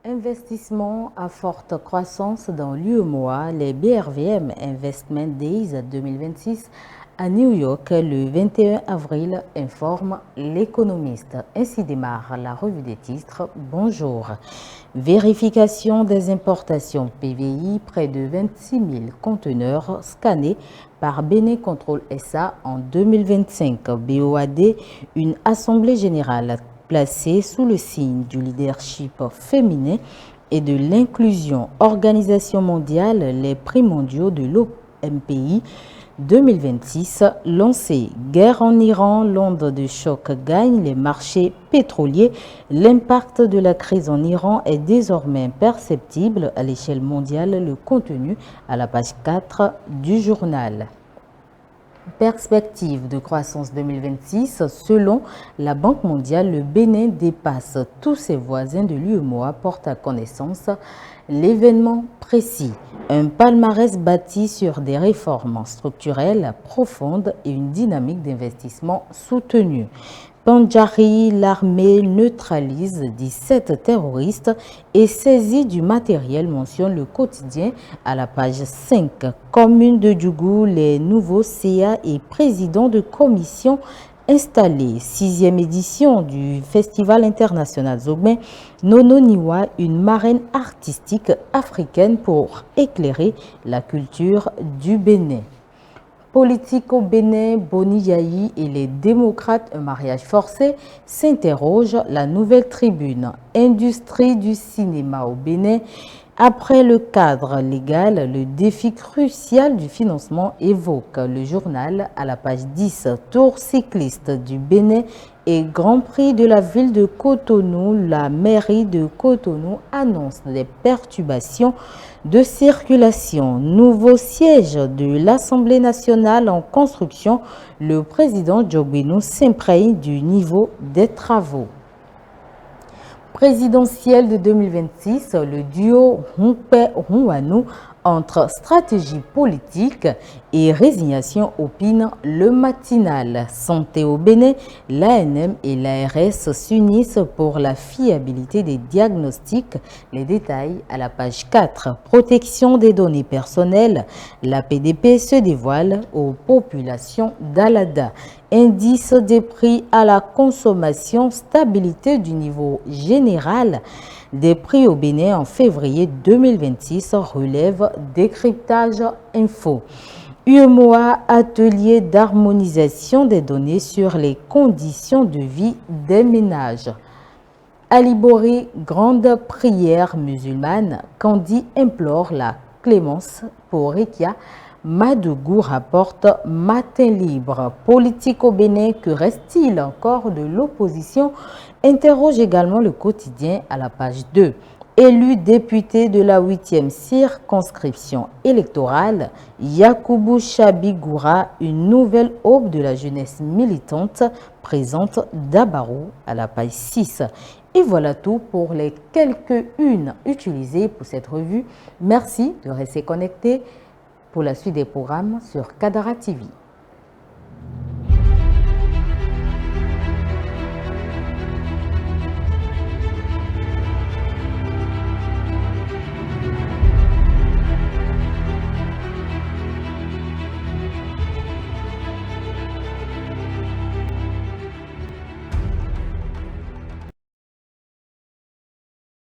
Investissement à forte croissance dans l'UEMOA, les BRVM Investment Days 2026 à New York le 21 avril, informe l'économiste. Ainsi démarre la revue des titres. Bonjour. Vérification des importations PVI, près de 26 000 conteneurs scannés par Bénin Control SA en 2025. BOAD, une assemblée générale placée sous le signe du leadership féminin et de l'inclusion. Organisation mondiale, les prix mondiaux de l'OMPI 2026 lancé. Guerre en Iran, l'onde de choc gagne les marchés pétroliers. L'impact de la crise en Iran est désormais perceptible à l'échelle mondiale. Le contenu à la page 4 du journal. Perspective de croissance 2026, selon la Banque mondiale, le Bénin dépasse tous ses voisins de l'UEMOA, porte à connaissance l'événement précis. Un palmarès bâti sur des réformes structurelles profondes et une dynamique d'investissement soutenue. Pandjari, l'armée neutralise 17 terroristes et saisit du matériel, mentionne le quotidien à la page 5. Commune de Djougou, les nouveaux CA et présidents de commission installés. 6e édition du Festival international Zogben. Nono Niwa, une marraine artistique africaine pour éclairer la culture du Bénin. Politique au Bénin, Boni Yayi et les démocrates, un mariage forcé, s'interroge la nouvelle tribune. Industrie du cinéma au Bénin. Après le cadre légal, le défi crucial du financement évoque le journal à la page 10. Tour cycliste du Bénin et Grand Prix de la ville de Cotonou. La mairie de Cotonou annonce des perturbations de circulation. Nouveau siège de l'Assemblée nationale en construction. Le président Djogbenou s'imprègne du niveau des travaux. Présidentielle de 2026, le duo Humpe-Huanou entre stratégie politique et résignation opine le matinal. Santé au Bénin, l'ANM et l'ARS s'unissent pour la fiabilité des diagnostics. Les détails à la page 4. Protection des données personnelles, la PDP se dévoile aux populations d'Alada. Indice des prix à la consommation, stabilité du niveau général des prix au Bénin en février 2026, relève décryptage info. UEMOA, atelier d'harmonisation des données sur les conditions de vie des ménages. Alibori, grande prière musulmane, Kandi implore la clémence pour Rekia. Madougou rapporte Matin libre. Politique au Bénin, que reste-t-il encore de l'opposition? Interroge également le quotidien à la page 2. Élu député de la 8e circonscription électorale, Yakubu Chabigoura, une nouvelle aube de la jeunesse militante, présente d'Abarou à la page 6. Et voilà tout pour les quelques-unes utilisées pour cette revue. Merci de rester connecté pour la suite des programmes sur Kadara TV.